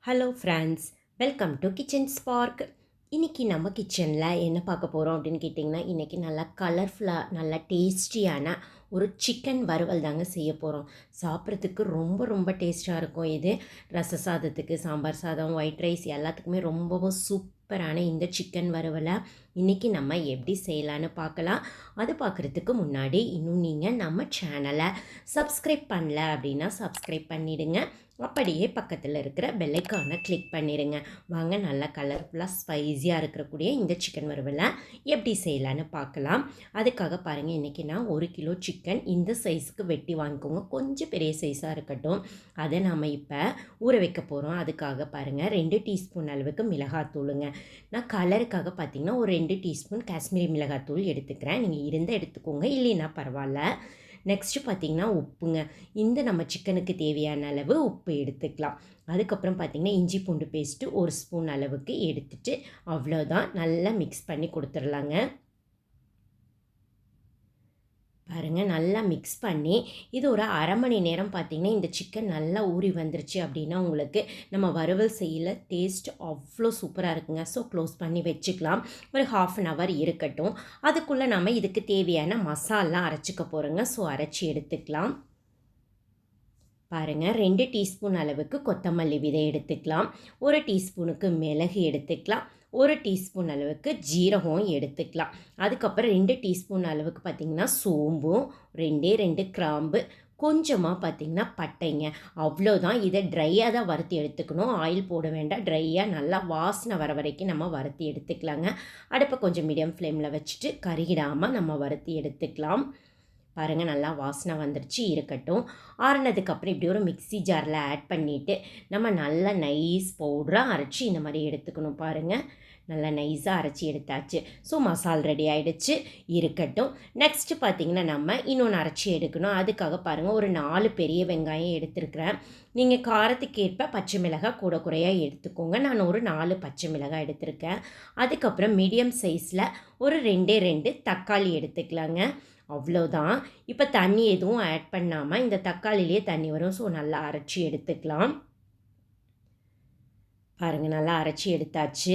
Hello friends, welcome to kitchen spark. இன்றைக்கி நம்ம கிச்சனில் என்ன பார்க்க போகிறோம் அப்படின்னு கேட்டிங்கன்னா, இன்றைக்கி நல்லா கலர்ஃபுல்லாக நல்லா டேஸ்டியான ஒரு சிக்கன் வறுவல் தாங்க செய்ய போகிறோம். சாப்பிட்றதுக்கு ரொம்ப ரொம்ப டேஸ்ட்டாக இருக்கும். இது ரச சாதத்துக்கு, சாம்பார் சாதம், ஒயிட் ரைஸ் எல்லாத்துக்குமே ரொம்பவும் சூப்பரான இந்த சிக்கன் வறுவலை இன்றைக்கி நம்ம எப்படி செய்யலான்னு பார்க்கலாம். அது பார்க்குறதுக்கு முன்னாடி இன்னும் நீங்கள் நம்ம சேனலை சப்ஸ்கிரைப் பண்ணல அப்படின்னா சப்ஸ்கிரைப் பண்ணிவிடுங்க. அப்படியே பக்கத்தில் இருக்கிற பெல் ஐகானை கிளிக் பண்ணிடுங்க. வாங்க நல்லா கலர்ஃபுல்லாக ஸ்பைஸியாக இருக்கக்கூடிய இந்த சிக்கன் வறுவலை எப்படி செய்யலான்னு பார்க்கலாம். அதுக்காக பாருங்கள், இன்றைக்கி நான் 1 கிலோ சிக்கன் இந்த சைஸுக்கு வெட்டி வாங்கிக்கோங்க. கொஞ்சம் பெரிய சைஸாக இருக்கட்டும். அதை நாம் இப்போ ஊற வைக்க போகிறோம். அதுக்காக பாருங்கள், 2 டீஸ்பூன் அளவுக்கு மிளகாத்தூளுங்க. நான் கலருக்காக பார்த்திங்கன்னா ஒரு 2 டீஸ்பூன் காஷ்மீரி மிளகாத்தூள் எடுத்துக்கிறேன். நீங்கள் இருந்தால் எடுத்துக்கோங்க, இல்லைன்னா பரவாயில்ல. நெக்ஸ்ட்டு பார்த்திங்கன்னா உப்புங்க. இந்த நம்ம சிக்கனுக்கு தேவையான அளவு உப்பு எடுத்துக்கலாம். அதுக்கப்புறம் பார்த்திங்கன்னா இஞ்சி பூண்டு பேஸ்ட்டு 1 ஸ்பூன் அளவுக்கு எடுத்துட்டு அவ்வளோதான், நல்லா மிக்ஸ் பண்ணி கொடுத்துர்லாங்க. பாருங்கள், நல்லா மிக்ஸ் பண்ணி இது ஒரு அரை மணி நேரம் பார்த்திங்கன்னா இந்த சிக்கன் நல்லா ஊறி வந்துருச்சு அப்படின்னா உங்களுக்கு நம்ம வறுவல் செய்யல டேஸ்ட் அவ்வளோ சூப்பராக இருக்குங்க. ஸோ க்ளோஸ் பண்ணி வச்சுக்கலாம். ஒரு 1/2 hour இருக்கட்டும். அதுக்குள்ளே நம்ம இதுக்கு தேவையான மசாலா அரைச்சிக்க போகிறோங்க. ஸோ அரைச்சி எடுத்துக்கலாம். பாருங்கள், 2 டீஸ்பூன் அளவுக்கு கொத்தமல்லி விதை எடுத்துக்கலாம். 1 டீஸ்பூனுக்கு மிளகு எடுத்துக்கலாம். 1 டீஸ்பூன் அளவுக்கு ஜீரகம் எடுத்துக்கலாம். அதுக்கப்புறம் 2 டீஸ்பூன் அளவுக்கு பார்த்திங்கன்னா சோம்பும், 2 கிராம்பு, கொஞ்சமாக பார்த்திங்கன்னா பட்டைங்க. அவ்வளோதான். இதை ட்ரையாக தான் வறுத்து எடுத்துக்கணும். ஆயில் போட வேண்டாம். ட்ரையாக நல்லா வாசனை வர வரைக்கும் நம்ம வறுத்து எடுத்துக்கலாங்க. அடுப்பை கொஞ்சம் மீடியம் ஃப்ளேமில் வச்சுட்டு கருகிடாமல் நம்ம வறுத்து எடுத்துக்கலாம். பாருங்கள், நல்லா வாசனை வந்துடுச்சு, இருக்கட்டும். ஆறுனதுக்கப்புறம் இப்படி ஒரு மிக்ஸி ஜாரில் ஆட் பண்ணிவிட்டு நம்ம நல்லா நைஸ் பவுடராக அரைச்சி இந்த மாதிரி எடுத்துக்கணும். பாருங்கள், நல்லா நைஸாக அரைச்சி எடுத்தாச்சு. ஸோ மசால் ரெடி ஆகிடுச்சு, இருக்கட்டும். நெக்ஸ்ட்டு பார்த்திங்கன்னா நம்ம இன்னொன்று அரைச்சி எடுக்கணும். அதுக்காக பாருங்கள், ஒரு 4 பெரிய வெங்காயம் எடுத்துருக்கிறேன். நீங்கள் காரத்துக்கேற்ப பச்சை மிளகாய் கூட குறையாக எடுத்துக்கோங்க. நான் ஒரு 4 பச்சை மிளகாய் எடுத்திருக்கேன். அதுக்கப்புறம் மீடியம் சைஸில் ஒரு 2 தக்காளி எடுத்துக்கலாங்க. அவ்வளோதான். இப்போ தண்ணி எதுவும் ஆட் பண்ணாமல் இந்த தக்காளிலேயே தண்ணி வரும். ஸோ நல்லா அரைச்சி எடுத்துக்கலாம். பாருங்கள், நல்லா அரைச்சி எடுத்தாச்சு.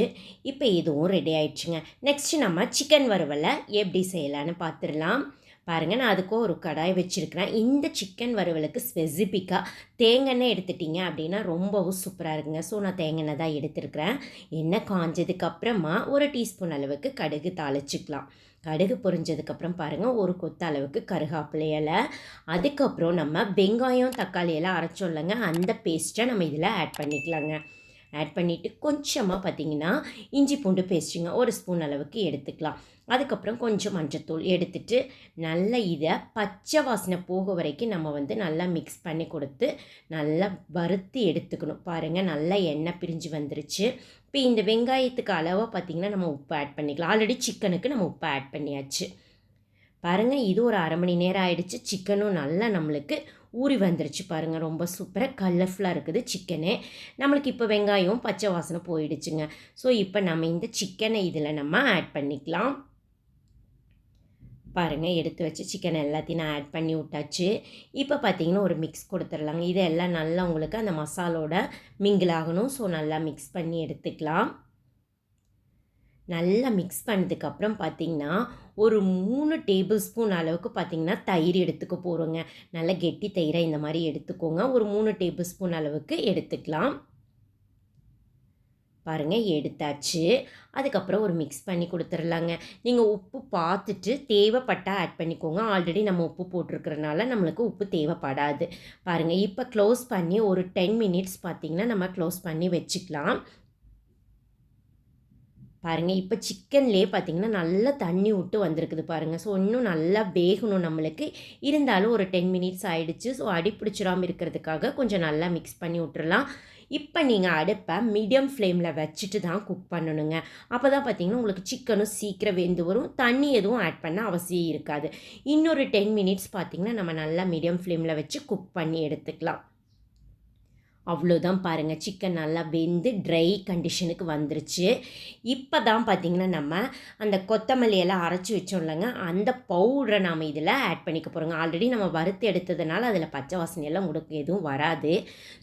இப்போ இதுவும் ரெடி ஆயிடுச்சுங்க. நெக்ஸ்ட்டு நம்ம சிக்கன் வறுவலை எப்படி செய்யலான்னு பார்த்துடலாம். பாருங்கள், நான் அதுக்கும் ஒரு கடாய் வச்சுருக்கிறேன். இந்த சிக்கன் வறுவலுக்கு ஸ்பெசிஃபிக்காக தேங்காய் எடுத்துட்டிங்க அப்படின்னா ரொம்பவும் சூப்பராக இருக்குங்க. ஸோ நான் தேங்காய் தான் எடுத்துருக்கிறேன். எண்ணெய் காஞ்சதுக்கப்புறமா 1 டீஸ்பூன் அளவுக்கு கடுகு தாளிச்சிக்கலாம். கடுகு பொரிஞ்சதுக்கப்புறம் பாருங்கள், ஒரு கொத்த அளவுக்கு கருகாப்பிலை இலை, அதுக்கப்புறம் நம்ம வெங்காயம் தக்காளி எல்லாம் அரைச்சோல்லங்க, அந்த பேஸ்ட்டை நம்ம இதில் ஆட் பண்ணிக்கலாங்க. ஆட் பண்ணிவிட்டு கொஞ்சமாக பார்த்திங்கன்னா இஞ்சி பூண்டு பேஸ்ட்டுங்க 1 ஸ்பூன் அளவுக்கு எடுத்துக்கலாம். அதுக்கப்புறம் கொஞ்சம் மஞ்சத்தூள் எடுத்துட்டு நல்லா இதை பச்சை வாசனை போக வரைக்கும் நம்ம நல்லா மிக்ஸ் பண்ணி கொடுத்து நல்லா வறுத்து எடுத்துக்கணும். பாருங்கள், நல்லா எண்ணெய் பிரிஞ்சு வந்துருச்சு. இப்போ இந்த வெங்காயத்துக்கு அளவாக பார்த்திங்கன்னா நம்ம உப்பு ஆட் பண்ணிக்கலாம். ஆல்ரெடி சிக்கனுக்கு நம்ம உப்பு ஆட் பண்ணியாச்சு. பாருங்கள், இது ஒரு அரை மணி நேரம் ஆகிடுச்சு. சிக்கனும் நல்லா நம்மளுக்கு ஊறி வந்துருச்சு. பாருங்கள், ரொம்ப சூப்பராக கலர்ஃபுல்லாக இருக்குது சிக்கனே. நம்மளுக்கு இப்போ வெங்காயம் பச்சை வாசனை போயிடுச்சுங்க. ஸோ இப்போ நம்ம இந்த சிக்கனை இதில் நம்ம ஆட் பண்ணிக்கலாம். பாருங்கள், எடுத்து வச்சு சிக்கன் எல்லாத்தையும் நான் ஆட் பண்ணி விட்டாச்சு. இப்போ பார்த்திங்கன்னா ஒரு மிக்ஸ் கொடுத்துடலாங்க. இதெல்லாம் நல்லா உங்களுக்கு அந்த மசாலோட மிங்கிள் ஆகணும். ஸோ நல்லா மிக்ஸ் பண்ணி எடுத்துக்கலாம். நல்லா மிக்ஸ் பண்ணதுக்கப்புறம் பார்த்திங்கன்னா ஒரு 3 டேபிள் ஸ்பூன் அளவுக்கு பார்த்திங்கன்னா தயிர் எடுத்துக்க போகிறோங்க. நல்லா கெட்டி தயிரை இந்த மாதிரி எடுத்துக்கோங்க. ஒரு 3 டேபிள் ஸ்பூன் அளவுக்கு எடுத்துக்கலாம். பாருங்கள், எடுத்தாச்சு. அதுக்கப்புறம் ஒரு மிக்ஸ் பண்ணி கொடுத்துர்லாங்க. நீங்கள் உப்பு பார்த்துட்டு தேவைப்பட்டால் ஆட் பண்ணிக்கோங்க. ஆல்ரெடி நம்ம உப்பு போட்டிருக்கிறனால நம்மளுக்கு உப்பு தேவைப்படாது. பாருங்கள், இப்போ க்ளோஸ் பண்ணி ஒரு 10 மினிட்ஸ் பார்த்திங்கன்னா நம்ம க்ளோஸ் பண்ணி வச்சுக்கலாம். பாருங்கள், இப்போ சிக்கன்லேயே பார்த்திங்கன்னா நல்லா தண்ணி விட்டு வந்திருக்குது பாருங்கள். ஸோ இன்னும் நல்லா வேகணும் நம்மளுக்கு. இருந்தாலும் ஒரு 10 மினிட்ஸ் ஆகிடுச்சு. ஸோ அடி பிடிச்சிடாமல் இருக்கிறதுக்காக கொஞ்சம் நல்லா மிக்ஸ் பண்ணி விட்டுறலாம். இப்போ நீங்கள் அடுப்பை மீடியம் ஃப்ளேமில் வச்சுட்டு தான் குக் பண்ணணுங்க. அப்போ தான் பார்த்திங்கன்னா உங்களுக்கு சிக்கனும் சீக்கிரம் வெந்து வரும். தண்ணி எதுவும் ஆட் பண்ண அவசியம் இருக்காது. இன்னொரு 10 மினிட்ஸ் பார்த்திங்கன்னா நம்ம நல்லா மீடியம் ஃப்ளேமில் வச்சு குக் பண்ணி எடுத்துக்கலாம். அவ்வளோதான் பாருங்கள், சிக்கன் நல்லா வெந்து ட்ரை கண்டிஷனுக்கு வந்துருச்சு. இப்போ தான் பார்த்திங்கன்னா நம்ம அந்த கொத்தமல்லி எல்லாம் அரைச்சி வச்சோம் இல்லைங்க, அந்த பவுடரை நாம் இதில் ஆட் பண்ணிக்க போகிறோங்க. ஆல்ரெடி நம்ம வறுத்து எடுத்ததுனால அதில் பச்சை வாசனையெல்லாம் உங்களுக்கு எதுவும் வராது.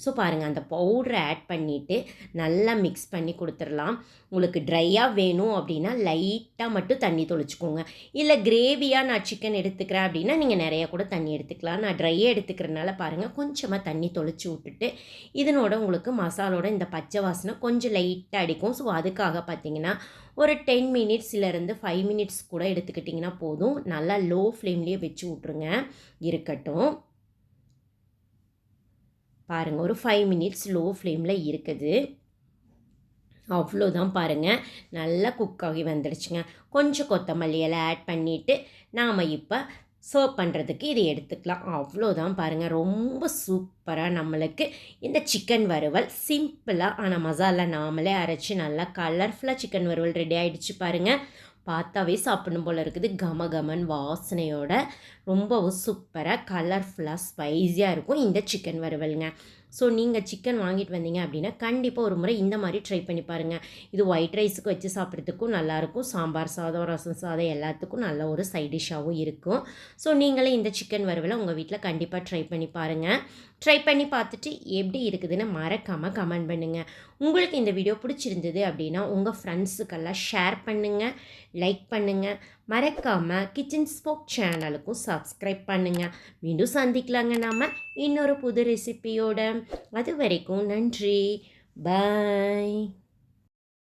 ஸோ பாருங்கள், அந்த பவுடரை ஆட் பண்ணிவிட்டு நல்லா மிக்ஸ் பண்ணி கொடுத்துடலாம். உங்களுக்கு ட்ரையாக வேணும் அப்படின்னா லைட்டாக மட்டும் தண்ணி தொளிச்சுக்கோங்க. இல்லை கிரேவியாக நான் சிக்கன் எடுத்துக்கிறேன் அப்படின்னா நீங்கள் நிறையா கூட தண்ணி எடுத்துக்கலாம். நான் ட்ரையாக எடுத்துக்கிறனால பாருங்கள், கொஞ்சமாக தண்ணி தொளிச்சு விட்டுட்டு இதனோட உங்களுக்கு மசாலோட இந்த பச்சை வாசனை கொஞ்சம் லைட்டாக அடிக்கும். ஸோ அதுக்காக பார்த்தீங்கன்னா ஒரு 10 மினிட்ஸ்லேருந்து 5 மினிட்ஸ் கூட எடுத்துக்கிட்டிங்கன்னா போதும். நல்லா லோ ஃப்ளேம்லேயே வச்சு விட்ருங்க, இருக்கட்டும். பாருங்கள், ஒரு 5 மினிட்ஸ் லோ ஃப்ளேமில் இருக்குது. அவ்வளோதான் பாருங்கள், நல்லா குக் ஆகி வந்துடுச்சுங்க. கொஞ்சம் கொத்தமல்லி இலை ஆட் பண்ணிவிட்டு நாம் இப்போ சர்வ் பண்ணுறதுக்கு இதை எடுத்துக்கலாம். அவ்வளோதான் பாருங்கள், ரொம்ப சூப்பராக நம்மளுக்கு இந்த சிக்கன் வறுவல் சிம்பிளாக ஆனால் மசாலா நாமளே அரைச்சி நல்லா கலர்ஃபுல்லாக சிக்கன் வறுவல் ரெடி ஆகிடுச்சு பாருங்கள். பார்த்தாவே சாப்பிடணும் போல் இருக்குது. கம கமன் வாசனையோட ரொம்பவும் சூப்பராக கலர்ஃபுல்லாக ஸ்பைஸியாக இருக்கும் இந்த சிக்கன் வறுவலுங்க. ஸோ நீங்கள் சிக்கன் வாங்கிட்டு வந்தீங்க அப்படின்னா கண்டிப்பாக ஒரு முறை இந்த மாதிரி ட்ரை பண்ணி பாருங்கள். இது ஒயிட் ரைஸுக்கு வச்சு சாப்பிட்றதுக்கும் நல்லாயிருக்கும். சாம்பார் சாதம், ரசம் சாதம் எல்லாத்துக்கும் நல்ல ஒரு சைட் டிஷ்ஷாகவும் இருக்கும். ஸோ நீங்களே இந்த சிக்கன் வறுவலை உங்கள் வீட்டில் கண்டிப்பாக ட்ரை பண்ணி பாருங்கள். ட்ரை பண்ணி பார்த்துட்டு எப்படி இருக்குதுன்னு மறக்காமல் கமெண்ட் பண்ணுங்கள். உங்களுக்கு இந்த வீடியோ பிடிச்சிருந்தது அப்படின்னா உங்கள் ஃப்ரெண்ட்ஸுக்கெல்லாம் ஷேர் பண்ணுங்கள், லைக் பண்ணுங்கள். மறக்காமல் கிச்சன் ஸ்போக் சேனலுக்கும் சப்ஸ்கிரைப் பண்ணுங்கள். மீண்டும் சந்திக்கலாங்க நாம் இன்னொரு புது ரெசிபியோட. அது வரைக்கும் நன்றி, பாய்.